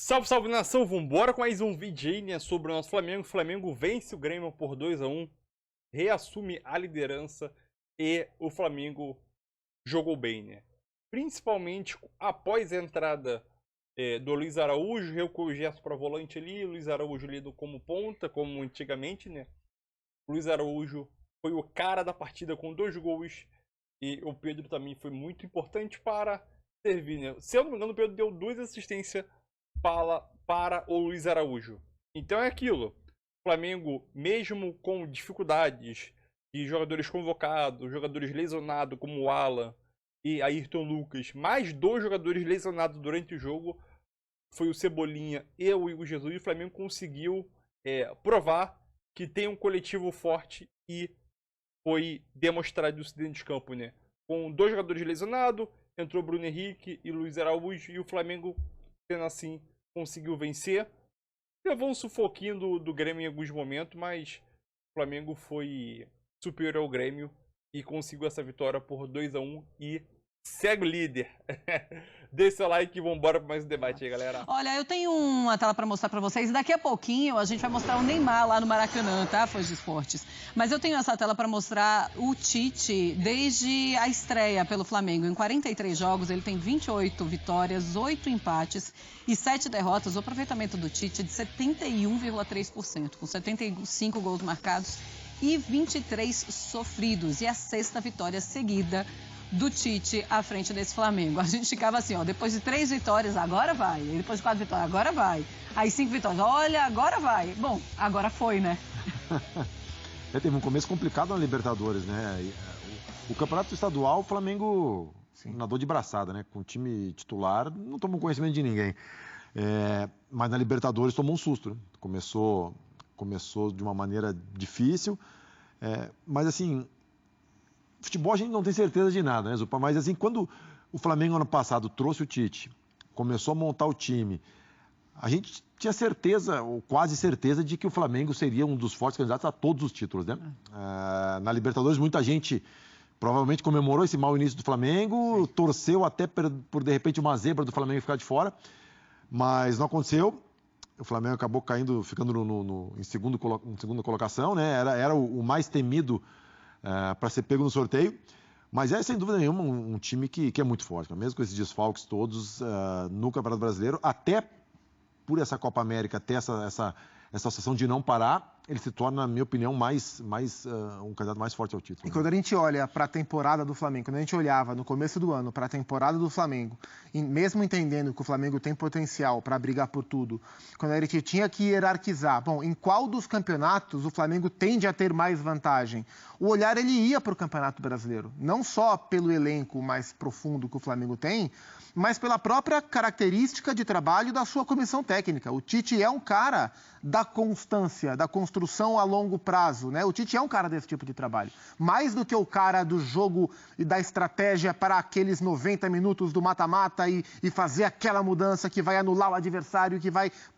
Salve, salve nação, vambora com mais um vídeo aí, né, sobre o nosso Flamengo. O Flamengo vence o Grêmio por 2-1, reassume a liderança e o Flamengo jogou bem, né? Principalmente após a entrada do Luiz Araújo, recuou o Gerson para volante ali, o Luiz Araújo lido como ponta, como antigamente, né? O Luiz Araújo foi o cara da partida com 2 gols e o Pedro também foi muito importante para servir, né? Se eu não me engano, o Pedro deu 2 assistências para o Luiz Araújo. Então é aquilo. O Flamengo, mesmo com dificuldades de jogadores convocados, jogadores lesionados como o Alan e Ayrton Lucas, mais 2 jogadores lesionados durante o jogo, foi o Cebolinha e o Igor Jesus, e o Flamengo conseguiu provar que tem um coletivo forte e foi demonstrado isso dentro de campo, né? Com 2 jogadores lesionados, entrou Bruno Henrique e Luiz Araújo, e o Flamengo, sendo assim, conseguiu vencer. Levou um sufoquinho do Grêmio em alguns momentos, mas o Flamengo foi superior ao Grêmio e conseguiu essa vitória por 2-1 e segue o líder. Deixe seu like e vambora para mais um debate aí, galera. Olha, eu tenho uma tela para mostrar para vocês. Daqui a pouquinho a gente vai mostrar o Neymar lá no Maracanã, tá, Fãs de Esportes? Mas eu tenho essa tela para mostrar o Tite desde a estreia pelo Flamengo. Em 43 jogos, ele tem 28 vitórias, 8 empates e 7 derrotas. O aproveitamento do Tite é de 71,3%, com 75 gols marcados e 23 sofridos. E a 6ª vitória seguida do Tite à frente desse Flamengo. A gente ficava assim, ó, depois de 3 vitórias, agora vai. E depois de 4 vitórias, agora vai. Aí 5 vitórias, olha, agora vai. Bom, agora foi, né? Teve um começo complicado na Libertadores, né? O campeonato estadual, o Flamengo nadou de braçada, né? Com o time titular, não tomou conhecimento de ninguém. Mas na Libertadores tomou um susto, né? Começou de uma maneira difícil, mas assim, futebol a gente não tem certeza de nada, né, Zupa? Mas assim, quando o Flamengo ano passado trouxe o Tite, começou a montar o time, a gente tinha certeza, ou quase certeza, de que o Flamengo seria um dos fortes candidatos a todos os títulos, né? Na Libertadores, muita gente provavelmente comemorou esse mau início do Flamengo, torceu até por de repente uma zebra do Flamengo ficar de fora, mas não aconteceu. O Flamengo acabou ficando em segunda colocação, né? Era o mais temido para ser pego no sorteio, mas é sem dúvida nenhuma um time que é muito forte, mesmo com esses desfalques todos no Campeonato Brasileiro, até por essa Copa América ter essa sensação de não parar, ele se torna, na minha opinião, um candidato mais forte ao título. E quando a gente olha para a temporada do Flamengo, quando a gente olhava no começo do ano para a temporada do Flamengo, e mesmo entendendo que o Flamengo tem potencial para brigar por tudo, quando a gente tinha que hierarquizar, bom, em qual dos campeonatos o Flamengo tende a ter mais vantagem? O olhar ele ia para o Campeonato Brasileiro, não só pelo elenco mais profundo que o Flamengo tem, mas pela própria característica de trabalho da sua comissão técnica. O Tite é um cara da constância, da construção a longo prazo, né? O Tite é um cara desse tipo de trabalho. Mais do que o cara do jogo e da estratégia para aqueles 90 minutos do mata-mata e fazer aquela mudança que vai anular o adversário,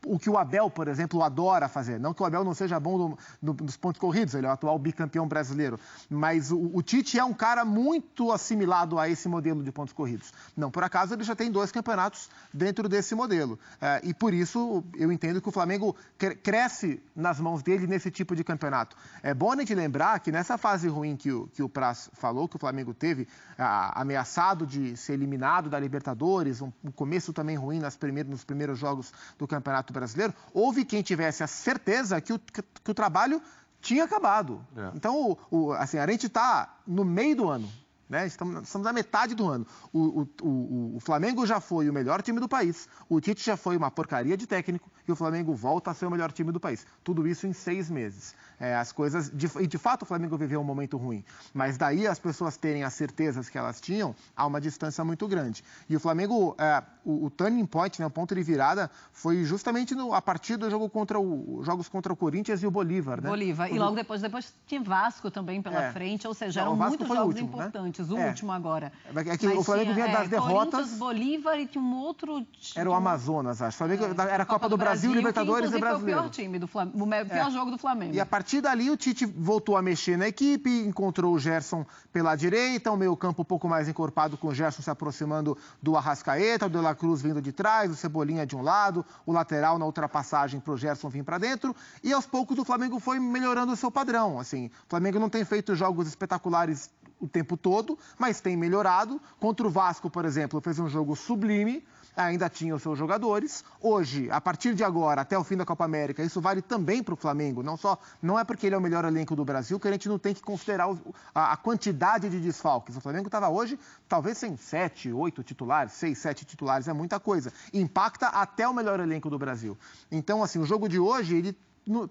o que o Abel, por exemplo, adora fazer. Não que o Abel não seja bom nos pontos corridos, ele é o atual bicampeão brasileiro, mas o Tite é um cara muito assimilado a esse modelo de pontos corridos. Não por acaso ele já tem 2 campeonatos dentro desse modelo. E por isso eu entendo que o Flamengo cresce nas mãos dele nesse tipo de campeonato. É bom a gente lembrar que nessa fase ruim que o Praz falou, que o Flamengo teve, ameaçado de ser eliminado da Libertadores, um começo também ruim nos primeiros jogos do Campeonato Brasileiro, houve quem tivesse a certeza que o trabalho tinha acabado. Então, assim, a gente está no meio do ano, né? Estamos na metade do ano. O Flamengo já foi o melhor time do país, o Tite já foi uma porcaria de técnico e o Flamengo volta a ser o melhor time do país. Tudo isso em 6 meses. As coisas, de fato o Flamengo viveu um momento ruim, mas daí as pessoas terem as certezas que elas tinham, há uma distância muito grande. E o Flamengo, o turning point, né, o ponto de virada, foi justamente a partir do jogo jogos contra o Corinthians e o Bolívar, né? Bolívar. E logo depois tinha Vasco também pela frente, ou seja, eram muitos jogos último, importantes. Né? O último agora. O Flamengo vinha das derrotas. Corinthians, Bolívar e tinha um outro... Era o Amazonas, acho. O Flamengo era a Copa do Brasil, Libertadores e Brasileiro. Foi o pior time do Flamengo, o pior jogo do Flamengo. E a partir partir dali, o Tite voltou a mexer na equipe, encontrou o Gerson pela direita, o meio-campo um pouco mais encorpado, com o Gerson se aproximando do Arrascaeta, o De La Cruz vindo de trás, o Cebolinha de um lado, o lateral na ultrapassagem para o Gerson vir para dentro. E aos poucos o Flamengo foi melhorando o seu padrão. Assim, o Flamengo não tem feito jogos espetaculares o tempo todo, mas tem melhorado. Contra o Vasco, por exemplo, fez um jogo sublime, ainda tinha os seus jogadores. Hoje, a partir de agora, até o fim da Copa América, isso vale também para o Flamengo. Não é porque ele é o melhor elenco do Brasil que a gente não tem que considerar a quantidade de desfalques. O Flamengo estava hoje, talvez sem 7, 8 titulares, 6, 7 titulares, é muita coisa. Impacta até o melhor elenco do Brasil. Então, assim, o jogo de hoje, ele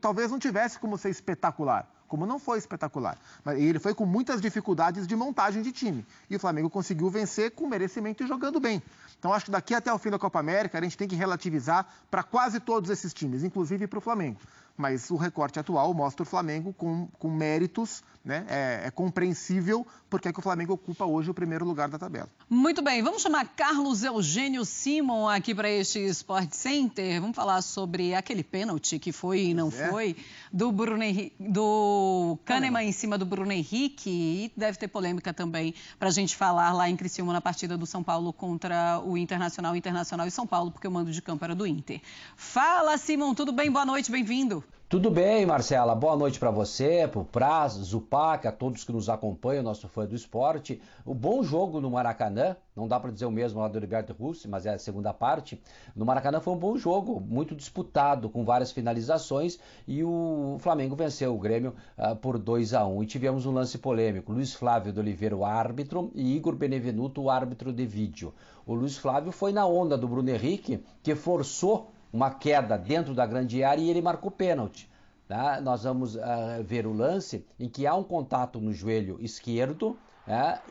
talvez não tivesse como ser espetacular, como não foi espetacular. Mas ele foi com muitas dificuldades de montagem de time. E o Flamengo conseguiu vencer com merecimento e jogando bem. Então, acho que daqui até o fim da Copa América, a gente tem que relativizar para quase todos esses times, inclusive para o Flamengo. Mas o recorte atual mostra o Flamengo com méritos, né? É compreensível porque é que o Flamengo ocupa hoje o primeiro lugar da tabela. Muito bem, vamos chamar Carlos Eugênio Simon aqui para este Sport Center. Vamos falar sobre aquele pênalti que foi e não foi do Kahneman em cima do Bruno Henrique. E deve ter polêmica também para a gente falar lá em Criciúma na partida do São Paulo contra o Internacional e São Paulo, porque o mando de campo era do Inter. Fala, Simon, tudo bem? Boa noite, bem-vindo. Tudo bem, Marcela. Boa noite para você, para o Praz, Zupac, a todos que nos acompanham, nosso fã do esporte. O bom jogo no Maracanã, não dá para dizer o mesmo lá do Heriberto Russi, mas é a segunda parte. No Maracanã foi um bom jogo, muito disputado, com várias finalizações, e o Flamengo venceu o Grêmio por 2-1. E tivemos um lance polêmico, Luiz Flávio de Oliveira, o árbitro, e Igor Benevenuto, o árbitro de vídeo. O Luiz Flávio foi na onda do Bruno Henrique, que forçou uma queda dentro da grande área e ele marcou pênalti. Tá? Nós vamos ver o lance em que há um contato no joelho esquerdo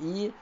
e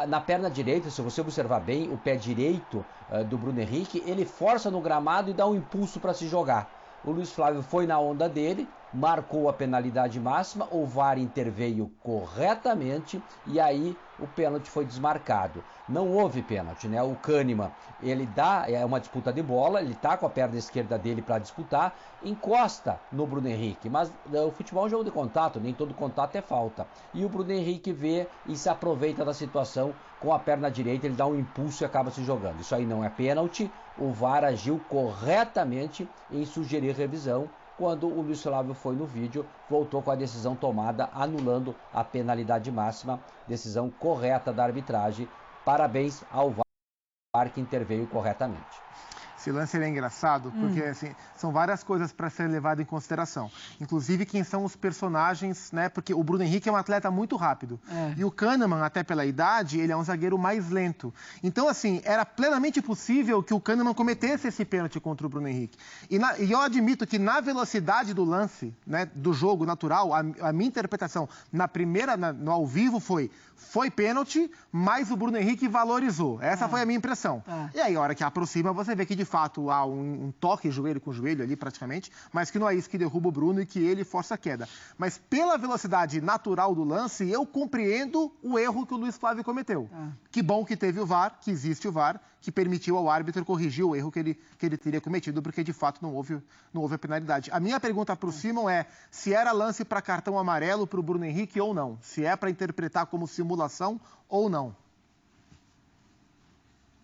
na perna direita, se você observar bem, o pé direito do Bruno Henrique, ele força no gramado e dá um impulso para se jogar. O Luiz Flávio foi na onda dele, marcou a penalidade máxima, o VAR interveio corretamente e aí o pênalti foi desmarcado. Não houve pênalti, né? O Kahneman, ele é uma disputa de bola, ele tá com a perna esquerda dele para disputar, encosta no Bruno Henrique, mas o futebol é um jogo de contato, nem todo contato é falta. E o Bruno Henrique vê e se aproveita da situação com a perna direita, ele dá um impulso e acaba se jogando. Isso aí não é pênalti, o VAR agiu corretamente em sugerir revisão. Quando o Luiz Flávio foi no vídeo, voltou com a decisão tomada, anulando a penalidade máxima, decisão correta da arbitragem. Parabéns ao VAR que interveio corretamente. Esse lance é engraçado, porque assim, são várias coisas para ser levado em consideração. Inclusive quem são os personagens, né? Porque o Bruno Henrique é um atleta muito rápido. E o Kahneman, até pela idade, ele é um zagueiro mais lento. Então, assim, era plenamente possível que o Kahneman cometesse esse pênalti contra o Bruno Henrique. E eu admito que na velocidade do lance, né, do jogo natural, a minha interpretação no ao vivo foi pênalti, mas o Bruno Henrique valorizou. Essa foi a minha impressão. E aí, a hora que aproxima, você vê que de fato há um toque joelho com joelho ali praticamente, mas que não é isso que derruba o Bruno e que ele força a queda. Mas pela velocidade natural do lance, eu compreendo o erro que o Luiz Flávio cometeu. Que bom que teve o VAR, que existe o VAR, que permitiu ao árbitro corrigir o erro que ele teria cometido, porque de fato não houve a penalidade. A minha pergunta para o Simon é se era lance para cartão amarelo para o Bruno Henrique ou não. Se é para interpretar como simulação ou não.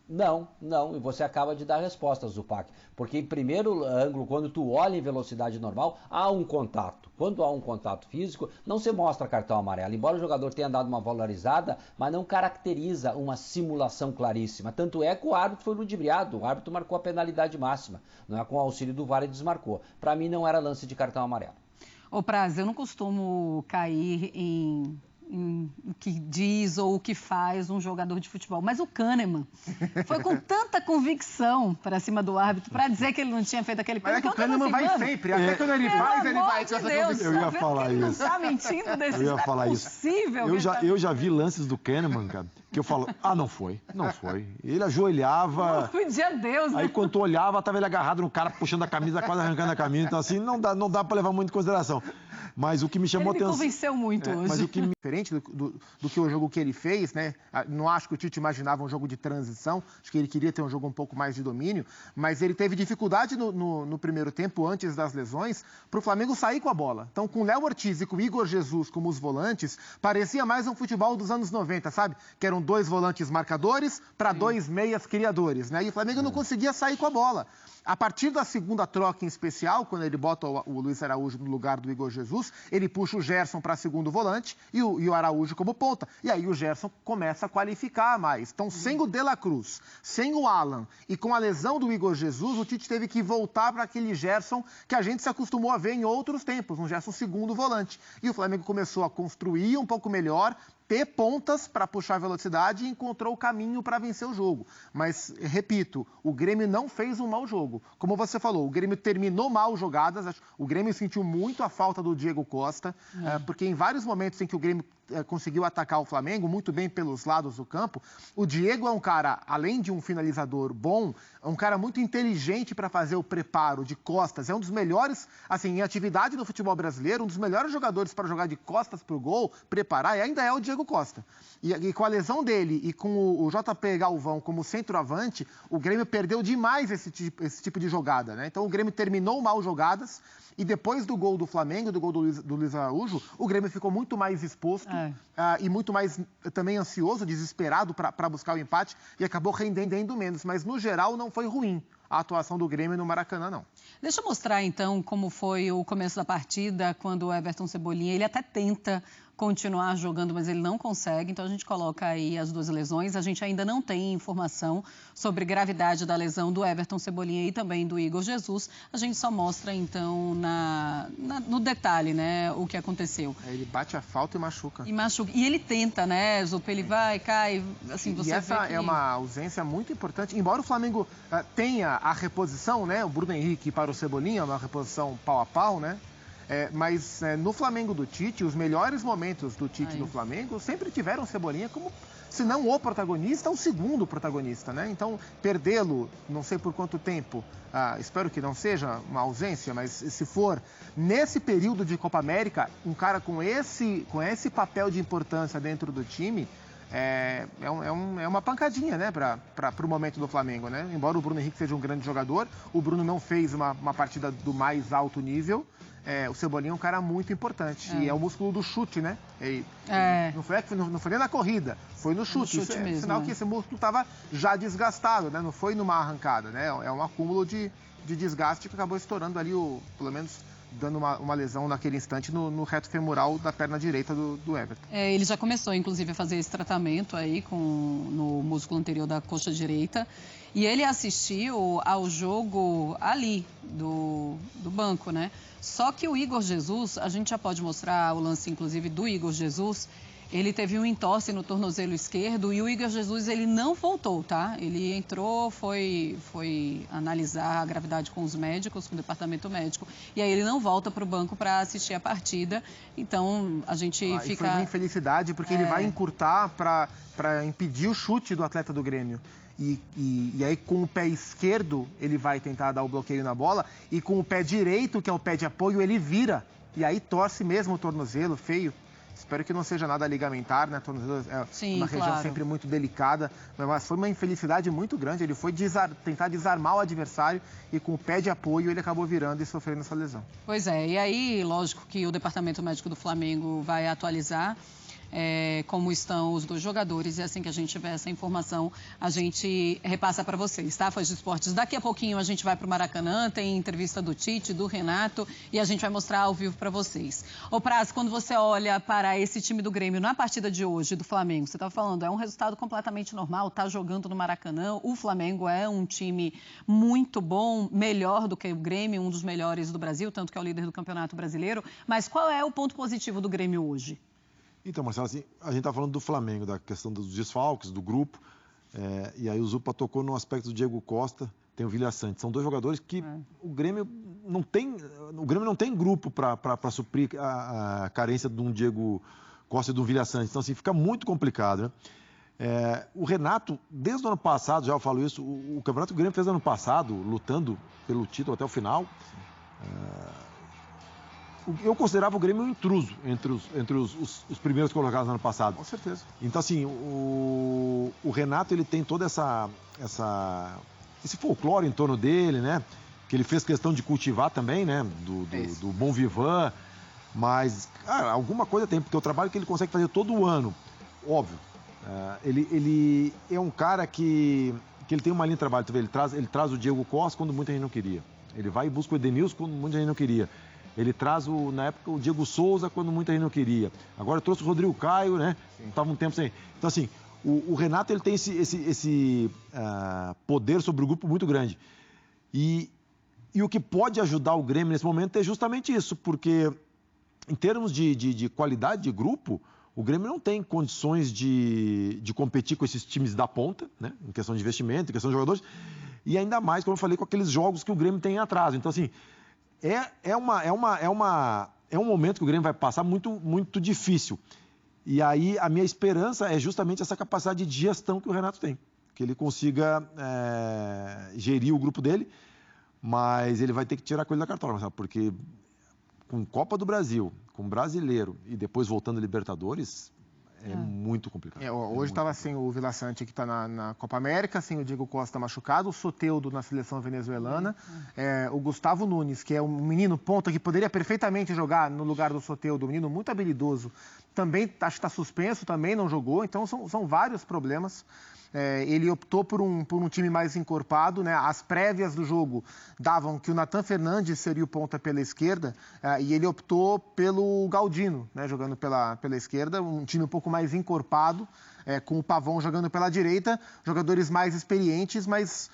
Não, e você acaba de dar a resposta, Zupac, porque em primeiro ângulo, quando tu olha em velocidade normal, há um contato. Quando há um contato físico, não se mostra cartão amarelo, embora o jogador tenha dado uma valorizada, mas não caracteriza uma simulação claríssima. Tanto é que o árbitro foi ludibriado, o árbitro marcou a penalidade máxima, não é com o auxílio do VAR e desmarcou. Para mim não era lance de cartão amarelo. Ô Praz, eu não costumo cair em o que diz ou o que faz um jogador de futebol. Mas o Kahneman foi com tanta convicção para cima do árbitro para dizer que ele não tinha feito aquele pênalti. Mas é que o Kahneman vai sempre. Até quando ele faz, ele vai com essa convicção. Eu ia falar isso. Não está mentindo desse Eu ia falar isso. Possível, eu já vi lances do Kahneman, cara, que eu falo, não foi. Ele ajoelhava... Podia Deus, né? Aí quando tu olhava, tava ele agarrado no cara, puxando a camisa, quase arrancando a camisa. Então assim, não dá para levar muito em consideração. Mas o que me chamou a atenção... Ele me convenceu muito hoje. Mas o que Diferente do que o jogo que ele fez, né? Não acho que o Tite imaginava um jogo de transição, acho que ele queria ter um jogo um pouco mais de domínio, mas ele teve dificuldade no primeiro tempo, antes das lesões, para o Flamengo sair com a bola. Então, com o Léo Ortiz e com o Igor Jesus como os volantes, parecia mais um futebol dos anos 90, sabe? Que eram 2 volantes marcadores para 2 meias criadores, né? E o Flamengo não conseguia sair com a bola. A partir da segunda troca em especial, quando ele bota o Luiz Araújo no lugar do Igor Jesus, ele puxa o Gerson para segundo volante e o Araújo como ponta. E aí o Gerson começa a qualificar mais. Então, sem o De La Cruz, sem o Alan e com a lesão do Igor Jesus, o Tite teve que voltar para aquele Gerson que a gente se acostumou a ver em outros tempos, um Gerson segundo volante. E o Flamengo começou a construir um pouco melhor, ter pontas para puxar velocidade e encontrou o caminho para vencer o jogo. Mas, repito, o Grêmio não fez um mau jogo. Como você falou, o Grêmio terminou mal jogadas, o Grêmio sentiu muito a falta do Diego Costa, porque em vários momentos em que o Grêmio conseguiu atacar o Flamengo, muito bem pelos lados do campo, o Diego é um cara, além de um finalizador bom, é um cara muito inteligente para fazer o preparo de costas, é um dos melhores, assim, em atividade no futebol brasileiro, um dos melhores jogadores para jogar de costas para o gol, preparar, e ainda é o Diego Costa. E com a lesão dele e com o JP Galvão como centroavante, o Grêmio perdeu demais esse tipo de jogada, né? Então o Grêmio terminou mal jogadas, e depois do gol do Flamengo, do gol do Luiz Araújo, o Grêmio ficou muito mais exposto e muito mais também ansioso, desesperado para buscar o empate e acabou rendendo menos. Mas, no geral, não foi ruim a atuação do Grêmio no Maracanã, não. Deixa eu mostrar, então, como foi o começo da partida, quando o Everton Cebolinha, ele até tenta continuar jogando, mas ele não consegue. Então, a gente coloca aí as 2 lesões. A gente ainda não tem informação sobre gravidade da lesão do Everton Cebolinha e também do Igor Jesus. A gente só mostra, então, no detalhe, né, o que aconteceu. Ele bate a falta e machuca. E ele tenta, né, Zupa? Ele vai, cai, assim, você vê essa que... é uma ausência muito importante. Embora o Flamengo tenha a reposição, né, o Bruno Henrique para o Cebolinha, uma reposição pau a pau, né? Mas no Flamengo do Tite, os melhores momentos do Tite no Flamengo sempre tiveram o Cebolinha como, se não o protagonista, o segundo protagonista, né? Então, perdê-lo, não sei por quanto tempo, espero que não seja uma ausência, mas se for nesse período de Copa América, um cara com esse papel de importância dentro do time, é uma pancadinha, né, para o momento do Flamengo, né? Embora o Bruno Henrique seja um grande jogador, o Bruno não fez uma partida do mais alto nível. O Cebolinha é um cara muito importante. E é o músculo do chute, né? Não foi nem na corrida, foi no chute. Isso é sinal que esse músculo estava já desgastado, né? Não foi numa arrancada, né? É um acúmulo de desgaste que acabou estourando ali, pelo menos dando uma lesão naquele instante no reto femoral da perna direita do Everton. Ele já começou, inclusive, a fazer esse tratamento aí no músculo anterior da coxa direita. E ele assistiu ao jogo ali, do banco, né? Só que o Igor Jesus, a gente já pode mostrar o lance, inclusive, do Igor Jesus. Ele teve um entorse no tornozelo esquerdo e o Igor Jesus, ele não voltou, tá? Ele entrou, foi analisar a gravidade com os médicos, com o departamento médico, e aí ele não volta para o banco para assistir a partida. Então, a gente fica... Foi uma infelicidade, porque ele vai encurtar para impedir o chute do atleta do Grêmio. E aí, com o pé esquerdo, ele vai tentar dar o bloqueio na bola, e com o pé direito, que é o pé de apoio, ele vira. E aí torce mesmo o tornozelo, feio. Espero que não seja nada ligamentar, né? Tornozelo é uma região sempre muito delicada, mas foi uma infelicidade muito grande. Ele foi tentar desarmar o adversário e com o pé de apoio ele acabou virando e sofrendo essa lesão. Pois é, e aí, lógico que o Departamento Médico do Flamengo vai atualizar como estão os 2 jogadores, e assim que a gente tiver essa informação, a gente repassa para vocês, tá? Fãs de Esportes. Daqui a pouquinho a gente vai para o Maracanã, tem entrevista do Tite, do Renato, e a gente vai mostrar ao vivo para vocês. Ô Praz, quando você olha para esse time do Grêmio na partida de hoje, do Flamengo, você estava falando, é um resultado completamente normal, tá jogando no Maracanã, o Flamengo é um time muito bom, melhor do que o Grêmio, um dos melhores do Brasil, tanto que é o líder do Campeonato Brasileiro, mas qual é o ponto positivo do Grêmio hoje? Então, Marcelo, assim, a gente está falando do Flamengo, da questão dos desfalques, do grupo, e aí o Zupa tocou no aspecto do Diego Costa, tem o Vilha Sante. São 2 jogadores que o Grêmio não tem grupo para suprir a carência de um Diego Costa e de um Vilha Sante. Então, assim, fica muito complicado, né? O Renato, desde o ano passado, já eu falo isso, o campeonato que o Grêmio fez ano passado, lutando pelo título até o final, eu considerava o Grêmio um intruso entre os primeiros colocados no ano passado. Com certeza. Então, assim, o Renato, ele tem toda esse folclore em torno dele, né? Que ele fez questão de cultivar também, né? Do bom vivant. Mas, alguma coisa tem, porque o trabalho que ele consegue fazer todo ano, óbvio, ele é um cara que ele tem uma linha de trabalho. Tu vê, ele traz o Diego Costa quando muita gente não queria. Ele vai e busca o Edenilson quando muita gente não queria. Ele traz, na época, o Diego Souza quando muita gente não queria. Agora trouxe o Rodrigo Caio, né? Estava um tempo sem. Então, assim, o Renato, ele tem esse poder sobre o grupo muito grande. E o que pode ajudar o Grêmio nesse momento é justamente isso, porque em termos de qualidade de grupo, o Grêmio não tem condições de competir com esses times da ponta, né? Em questão de investimento, em questão de jogadores, e ainda mais, como eu falei, com aqueles jogos que o Grêmio tem em atraso. Então, assim, é um momento que o Grêmio vai passar muito, muito difícil. E aí, a minha esperança é justamente essa capacidade de gestão que o Renato tem, que ele consiga gerir o grupo dele, mas ele vai ter que tirar a coisa da cartola, sabe? Porque com Copa do Brasil, com Brasileiro e depois voltando a Libertadores, é muito complicado. Hoje estava sem o Vila Sante, que está na Copa América, sem o Diego Costa machucado, o Soteldo na seleção venezuelana, o Gustavo Nunes, que é um menino ponta que poderia perfeitamente jogar no lugar do Soteldo, um menino muito habilidoso, também acho que está suspenso, também não jogou, então são vários problemas. Ele optou por um time mais encorpado, né? As prévias do jogo davam que o Nathan Fernandes seria o ponta pela esquerda, e ele optou pelo Galdino, né? Jogando pela esquerda, um time um pouco mais encorpado, com o Pavão jogando pela direita, jogadores mais experientes, mas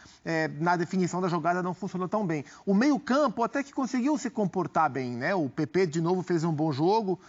na definição da jogada não funcionou tão bem. O meio-campo até que conseguiu se comportar bem, né? O PP de novo fez um bom jogo,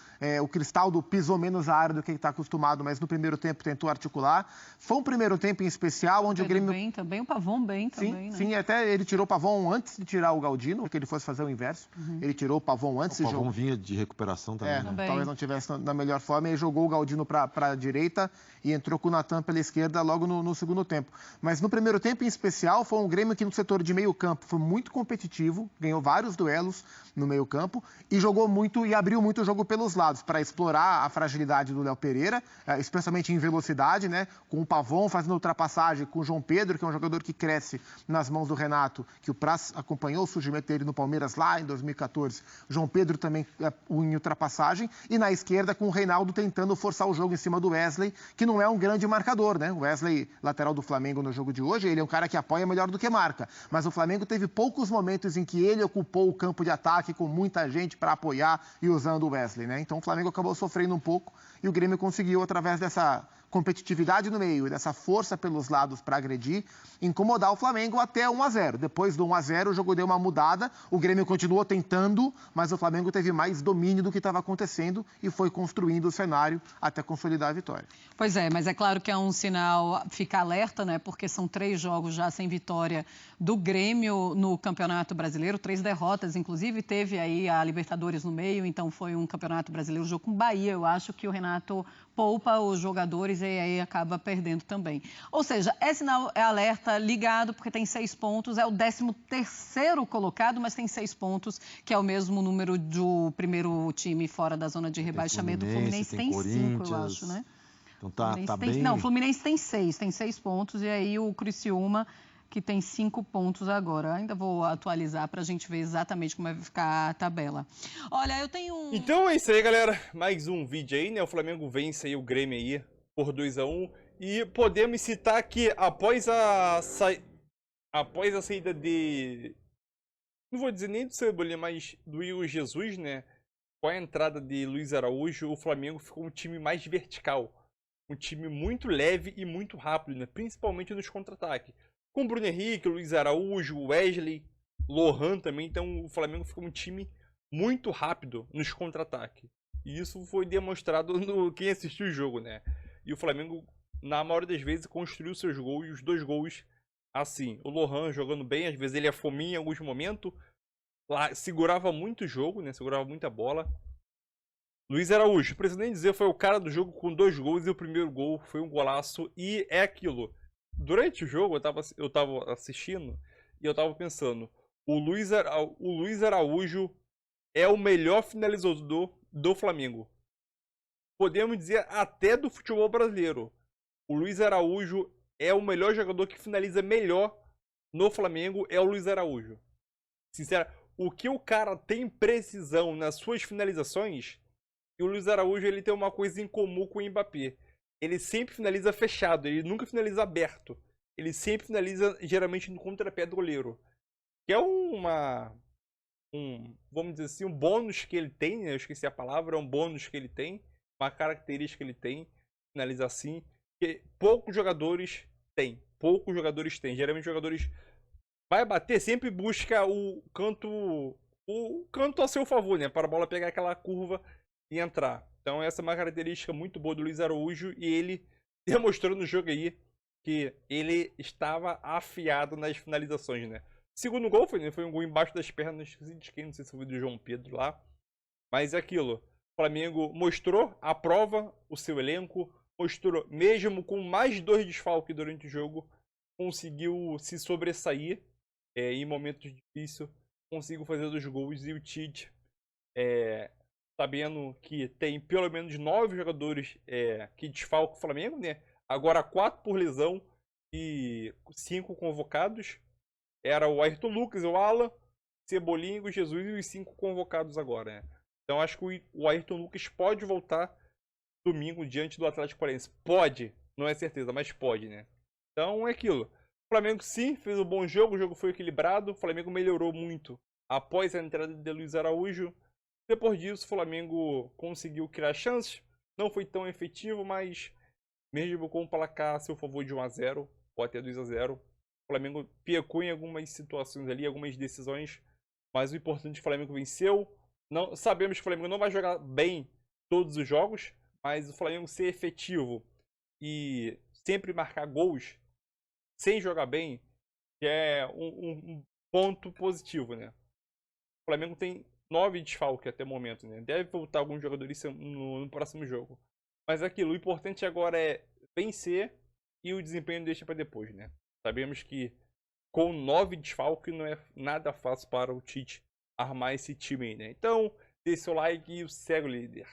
o Cristaldo pisou menos a área do que ele está acostumado, mas no primeiro tempo tentou articular. Foi um primeiro tempo em especial, onde o Grêmio... bem também, o Pavão bem também, né? Sim, até ele tirou o Pavão antes de tirar o Galdino, porque ele fosse fazer o inverso. Ele tirou o Pavão antes. O Pavão vinha de recuperação também, né? Talvez não tivesse na melhor forma, e jogou o Galdino para a direita e entrou com o Nathan pela esquerda logo no segundo tempo. Mas no primeiro tempo, em especial, foi um Grêmio que no setor de meio campo foi muito competitivo, ganhou vários duelos no meio campo e jogou muito e abriu muito o jogo pelos lados para explorar a fragilidade do Léo Pereira, especialmente em velocidade, né? Com o Pavão fazendo ultrapassagem, com o João Pedro, que é um jogador que cresce nas mãos do Renato, que o Praz acompanhou o surgimento dele no Palmeiras lá em 2014. O João Pedro também em ultrapassagem, e na esquerda com o Reinaldo tentando forçar o jogo em cima do Wesley, que não é um grande marcador, né? O Wesley, lateral do Flamengo no jogo de hoje, ele é um cara que apoia melhor do que marca, mas o Flamengo teve poucos momentos em que ele ocupou o campo de ataque com muita gente para apoiar e usando o Wesley, né? Então o Flamengo acabou sofrendo um pouco e o Grêmio conseguiu, através dessa competitividade no meio e dessa força pelos lados para agredir, incomodar o Flamengo até 1-0. Depois do 1-0, o jogo deu uma mudada, o Grêmio continuou tentando, mas o Flamengo teve mais domínio do que estava acontecendo e foi construindo o cenário até consolidar a vitória. Pois é, mas é claro que é um sinal ficar alerta, né? Porque são 3 jogos já sem vitória do Grêmio no Campeonato Brasileiro, 3 derrotas, inclusive teve aí a Libertadores no meio, então foi um Campeonato Brasileiro, jogo com Bahia. Eu acho que o Renato poupa os jogadores e aí acaba perdendo também. Ou seja, é sinal, é alerta ligado, porque tem 6 pontos, é o 13º colocado, mas tem 6 pontos, que é o mesmo número do primeiro time fora da zona de rebaixamento. O Fluminense tem 5, eu acho, né? Então tá bem... Não, o Fluminense tem 6 pontos, e aí o Criciúma, que tem 5 pontos agora. Ainda vou atualizar para a gente ver exatamente como vai ficar a tabela. Olha, eu tenho Então é isso aí, galera. Mais um vídeo aí, né? O Flamengo vence aí o Grêmio aí por 2-1. E podemos citar que após a saída de... Não vou dizer nem do Cebolinha, mas do Igor Jesus, né? Com a entrada de Luiz Araújo, o Flamengo ficou um time mais vertical. Um time muito leve e muito rápido, né? Principalmente nos contra-ataques. Com o Bruno Henrique, Luiz Araújo, Wesley, Lohan também. Então o Flamengo ficou um time muito rápido nos contra-ataques. E isso foi demonstrado no quem assistiu o jogo, né? E o Flamengo, na maioria das vezes, construiu seus gols. E os 2 gols, assim. O Lohan jogando bem, às vezes ele é fominha em alguns momentos. Lá, segurava muito o jogo, né? Segurava muita bola. Luiz Araújo, preciso nem dizer, foi o cara do jogo com 2 gols e o primeiro gol foi um golaço. E é aquilo. Durante o jogo eu tava assistindo e eu tava pensando, o Luiz Araújo é o melhor finalizador do Flamengo. Podemos dizer até do futebol brasileiro. O Luiz Araújo é o melhor jogador que finaliza melhor no Flamengo, é o Luiz Araújo. Sincero, o que o cara tem precisão nas suas finalizações, e o Luiz Araújo ele tem uma coisa em comum com o Mbappé. Ele sempre finaliza fechado, ele nunca finaliza aberto. Ele sempre finaliza geralmente no contrapé do goleiro. Que é vamos dizer assim, um bônus que ele tem, né? Eu esqueci a palavra, é um bônus que ele tem, uma característica que ele tem, finalizar assim, que poucos jogadores têm. Geralmente jogadores vai bater, sempre busca o canto a seu favor, né? Para a bola pegar aquela curva e entrar. Então essa é uma característica muito boa do Luiz Araújo e ele demonstrou no jogo aí que ele estava afiado nas finalizações, né? Segundo gol foi um gol embaixo das pernas de quem, não sei se foi do João Pedro lá. Mas é aquilo. O Flamengo mostrou a prova, o seu elenco, mostrou, mesmo com mais 2 desfalques durante o jogo, conseguiu se sobressair em momentos difíceis, conseguiu fazer 2 gols e o Tite, sabendo que tem pelo menos 9 jogadores que desfalcam o Flamengo, né? Agora 4 por lesão e 5 convocados. Era o Ayrton Lucas, o Alan, Cebolinha, o Jesus e os 5 convocados agora, né? Então acho que o Ayrton Lucas pode voltar domingo diante do Atlético Paranaense. Pode, não é certeza, mas pode, né? Então é aquilo. O Flamengo sim fez um bom jogo, o jogo foi equilibrado, o Flamengo melhorou muito após a entrada de Luiz Araújo. Depois disso, o Flamengo conseguiu criar chances, não foi tão efetivo, mas mesmo com o placar a seu favor de 1-0 ou até 2-0, o Flamengo pecou em algumas situações ali, algumas decisões, mas o importante é que o Flamengo venceu. Não, sabemos que o Flamengo não vai jogar bem todos os jogos, mas o Flamengo ser efetivo e sempre marcar gols sem jogar bem é um ponto positivo, né? O Flamengo tem 9 desfalques até o momento, né? Deve voltar alguns jogadores no próximo jogo. Mas aquilo, o importante agora é vencer e o desempenho deixa para depois, né? Sabemos que com 9 desfalques não é nada fácil para o Tite armar esse time aí, né? Então, deixe seu like e segue o líder.